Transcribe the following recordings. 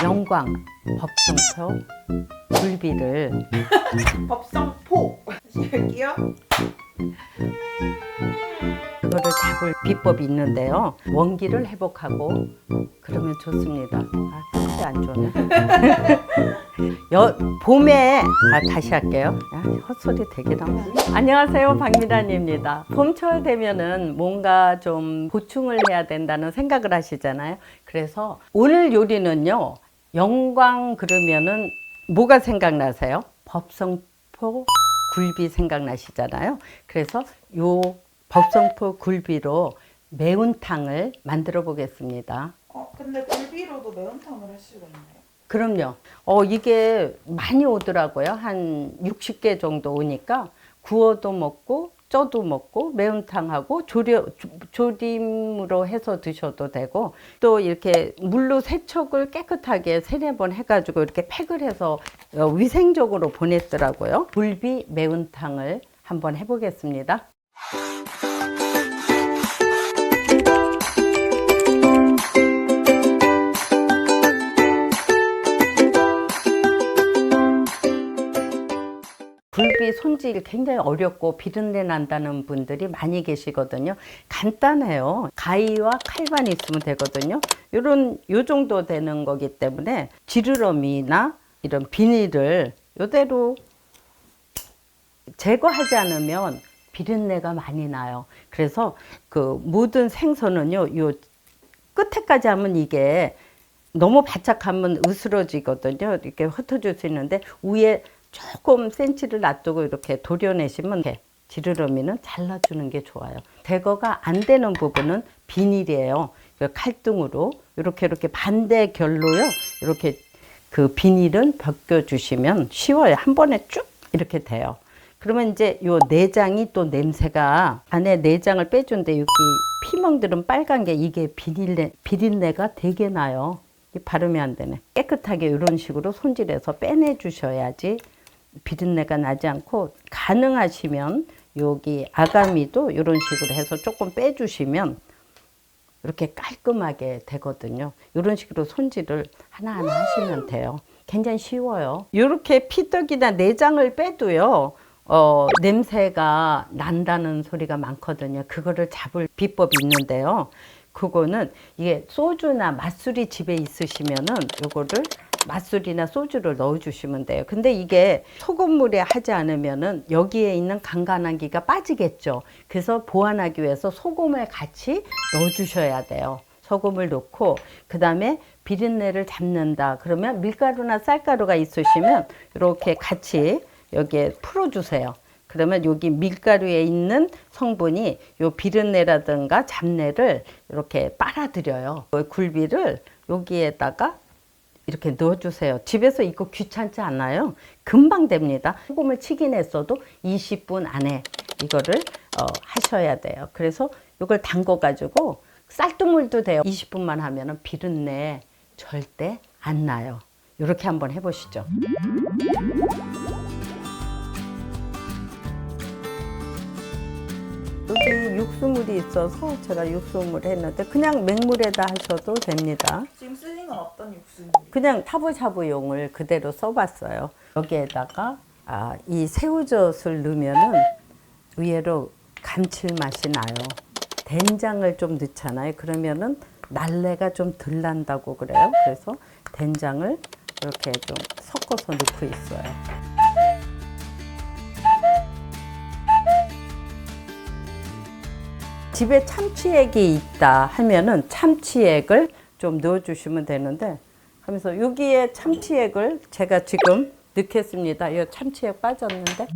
영광, 법성초, 굴비를 법성포 다시 할게요. 그거를 잡을 비법이 있는데요. 원기를 회복하고 그러면 좋습니다. 아, 뜻이 안 좋네. 봄에 다시 할게요. 야, 헛소리 되게 나와. 안녕하세요, 박미란입니다. 봄철 되면은 뭔가 좀 보충을 해야 된다는 생각을 하시잖아요. 그래서 오늘 요리는요. 영광 그러면은 뭐가 생각나세요? 법성포 굴비 생각나시잖아요. 그래서 요 법성포 굴비로 매운탕을 만들어 보겠습니다. 근데 굴비로도 매운탕을 할 수가 있나요? 그럼요. 이게 많이 오더라고요. 한 60개 정도 오니까 구워도 먹고 쪄도 먹고 매운탕하고 조림으로 해서 드셔도 되고 또 이렇게 물로 세척을 깨끗하게 3-4번 해가지고 이렇게 팩을 해서 위생적으로 보냈더라고요. 굴비 매운탕을 한번 해보겠습니다. 굴비 손질 굉장히 어렵고 비린내 난다는 분들이 많이 계시거든요. 간단해요. 가위와 칼만 있으면 되거든요. 요 정도 되는 거기 때문에 지느러미나 이런 비닐을 이대로 제거하지 않으면 비린내가 많이 나요. 그래서 그 모든 생선은요, 요 끝에까지 하면 이게 너무 바짝하면 으스러지거든요. 이렇게 흩어질 수 있는데 위에 조금 센치를 놔두고 이렇게 도려내시면 이렇게 지느러미는 잘라주는 게 좋아요. 제거가 안 되는 부분은 비닐이에요. 칼등으로 이렇게 반대 결로요. 이렇게 그 비닐은 벗겨주시면 쉬워요. 한 번에 쭉 이렇게 돼요. 그러면 이제 요 내장이 또 냄새가 안에 내장을 빼준데 여기 피멍들은 빨간 게 이게 비린내가 되게 나요. 발음이 안 되네. 깨끗하게 이런 식으로 손질해서 빼내 주셔야지 비린내가 나지 않고 가능하시면 여기 아가미도 이런 식으로 해서 조금 빼주시면 이렇게 깔끔하게 되거든요. 이런 식으로 손질을 하나하나 하시면 돼요. 굉장히 쉬워요. 이렇게 피떡이나 내장을 빼도요. 냄새가 난다는 소리가 많거든요. 그거를 잡을 비법이 있는데요. 그거는 이게 소주나 맛술이 집에 있으시면은 요거를 맛술이나 소주를 넣어 주시면 돼요. 근데 이게 소금물에 하지 않으면은 여기에 있는 강간한기가 빠지겠죠. 그래서 보완하기 위해서 소금을 같이 넣어 주셔야 돼요. 소금을 넣고 그다음에 비린내를 잡는다. 그러면 밀가루나 쌀가루가 있으시면 이렇게 같이 여기에 풀어 주세요. 그러면 여기 밀가루에 있는 성분이 요 비린내라든가 잡내를 이렇게 빨아들여요. 굴비를 여기에다가 이렇게 넣어주세요. 집에서 이거 귀찮지 않아요? 금방 됩니다. 소금을 치긴 했어도 20분 안에 이거를 하셔야 돼요. 그래서 이걸 담궈가지고 쌀뜨물도 돼요. 20분만 하면 비린내 절대 안 나요. 이렇게 한번 해보시죠. 여기 육수물이 있어서 제가 육수물 했는데 그냥 맹물에다 하셔도 됩니다. 지금 쓰는 건 어떤 육수인지? 그냥 샤브샤브용을 그대로 써봤어요. 여기에다가 이 새우젓을 넣으면은 의외로 감칠맛이 나요. 된장을 좀 넣잖아요. 그러면은 날래가 좀 덜 난다고 그래요. 그래서 된장을 이렇게 좀 섞어서 넣고 있어요. 집에 참치액이 있다 하면은 참치액을 좀 넣어주시면 되는데 하면서 여기에 참치액을 제가 지금 넣겠습니다. 이 참치액 빠졌는데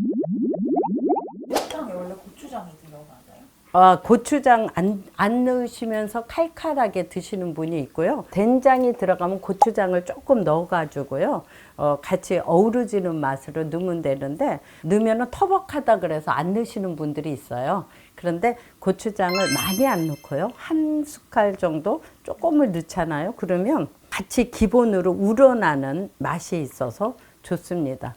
매운탕에 원래 고추장이 들어가나요? 고추장 안 넣으시면서 칼칼하게 드시는 분이 있고요. 된장이 들어가면 고추장을 조금 넣어가지고요. 같이 어우러지는 맛으로 넣으면 되는데 넣으면 터벅하다 그래서 안 넣으시는 분들이 있어요. 그런데 고추장을 많이 안 넣고요. 한 숟갈 정도 조금을 넣잖아요. 그러면 같이 기본으로 우러나는 맛이 있어서 좋습니다.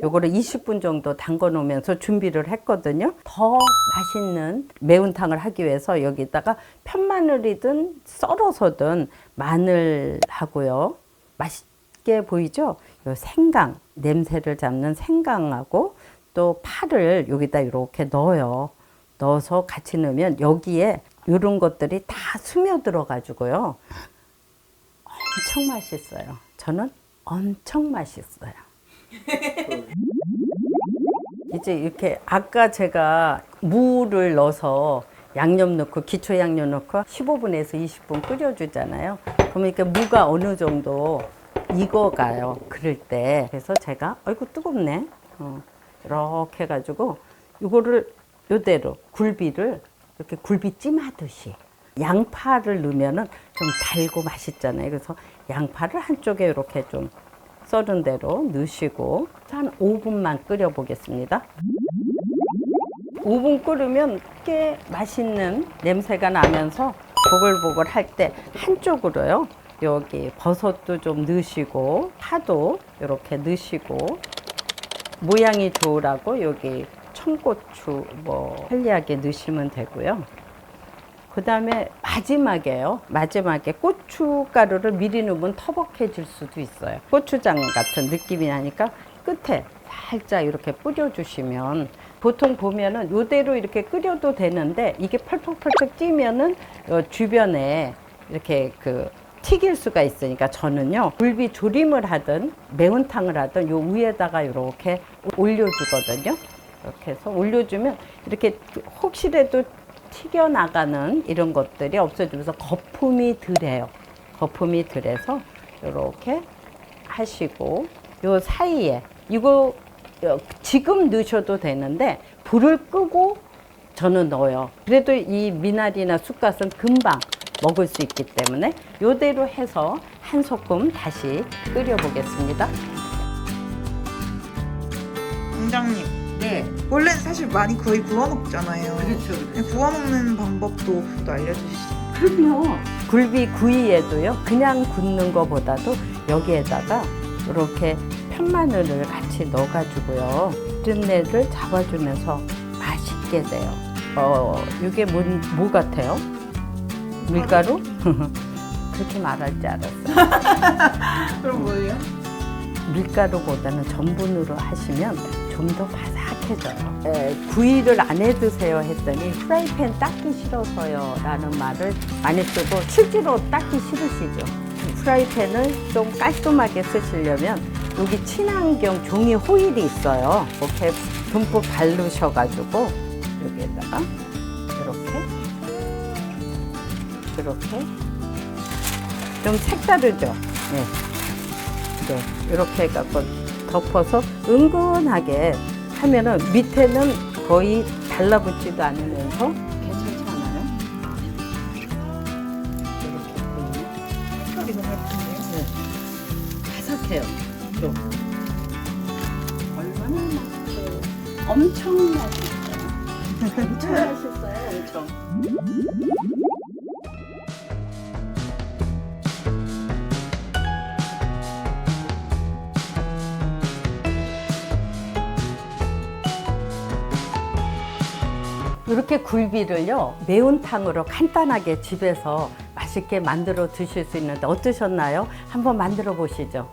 요거를 20분 정도 담궈 놓으면서 준비를 했거든요. 더 맛있는 매운탕을 하기 위해서 여기다가 편마늘이든 썰어서든 마늘하고요. 맛있게 보이죠? 요 생강, 냄새를 잡는 생강하고 또 파를 여기다 이렇게 넣어요. 넣어서 같이 넣으면 여기에 이런 것들이 다 스며들어 가지고요. 엄청 맛있어요. 저는 엄청 맛있어요. 이제 이렇게 아까 제가 무를 넣어서 양념 넣고 기초 양념 넣고 15분에서 20분 끓여주잖아요. 그러면 이렇게 무가 어느 정도 익어가요. 그럴 때. 그래서 제가 아이고 뜨겁네. 이렇게 해가지고 이거를 요대로 굴비를 이렇게 굴비찜 하듯이 양파를 넣으면은 좀 달고 맛있잖아요. 그래서 양파를 한쪽에 이렇게 좀 썰은 대로 넣으시고 한 5분만 끓여 보겠습니다. 5분 끓으면 꽤 맛있는 냄새가 나면서 보글보글 할 때 한쪽으로요. 여기 버섯도 좀 넣으시고 파도 이렇게 넣으시고 모양이 좋으라고 여기 청고추 뭐 편리하게 넣으시면 되고요. 그 다음에 마지막에요. 마지막에 고춧가루를 미리 넣으면 터벅해질 수도 있어요. 고추장 같은 느낌이 나니까 끝에 살짝 이렇게 뿌려주시면 보통 보면은 요대로 이렇게 끓여도 되는데 이게 펄쩍펄쩍 찌면은 주변에 이렇게 튀길 수가 있으니까 저는요 굴비 조림을 하든 매운탕을 하든 요 위에다가 이렇게 올려주거든요. 이렇게 해서 올려주면 이렇게 혹시라도 튀겨나가는 이런 것들이 없어지면서 거품이 덜해요. 거품이 덜해서 이렇게 하시고 요 사이에 이거 지금 넣으셔도 되는데 불을 끄고 저는 넣어요. 그래도 이 미나리나 쑥갓은 금방 먹을 수 있기 때문에 요대로 해서 한 소끔 다시 끓여 보겠습니다. 공장님, 네. 원래는 사실 많이 거의 구워 먹잖아요. 그렇죠. 구워 먹는 방법도 또 알려주시죠. 그럼요. 굴비 구이에도요. 그냥 굽는 거보다도 여기에다가 이렇게 편마늘을 같이 넣어가지고요. 비린내를 잡아주면서 맛있게 돼요. 이게 뭐 같아요? 밀가루? 그렇게 말할 줄 알았어요. 그럼 뭐예요? 밀가루보다는 전분으로 하시면 좀 더 바삭해져요. 구이를 안 해 드세요 했더니 프라이팬 닦기 싫어서요 라는 말을 많이 쓰고 실제로 닦기 싫으시죠. 프라이팬을 좀 깔끔하게 쓰시려면 여기 친환경 종이 호일이 있어요. 이렇게 듬뿍 바르셔가지고 여기에다가 이렇게 좀 색다르죠. 네. 네, 이렇게 해갖고 덮어서 은근하게 하면은 밑에는 거의 달라붙지도 않으면서 괜찮잖아요. 이렇게 보이면 색깔이 너무 예쁜데요? 네. 바삭해요. 좀. 얼마나 맛있어요. 엄청 맛있어요. 엄청 맛있어요. 엄청. 이렇게 굴비를요 매운탕으로 간단하게 집에서 맛있게 만들어 드실 수 있는데 어떠셨나요? 한번 만들어 보시죠.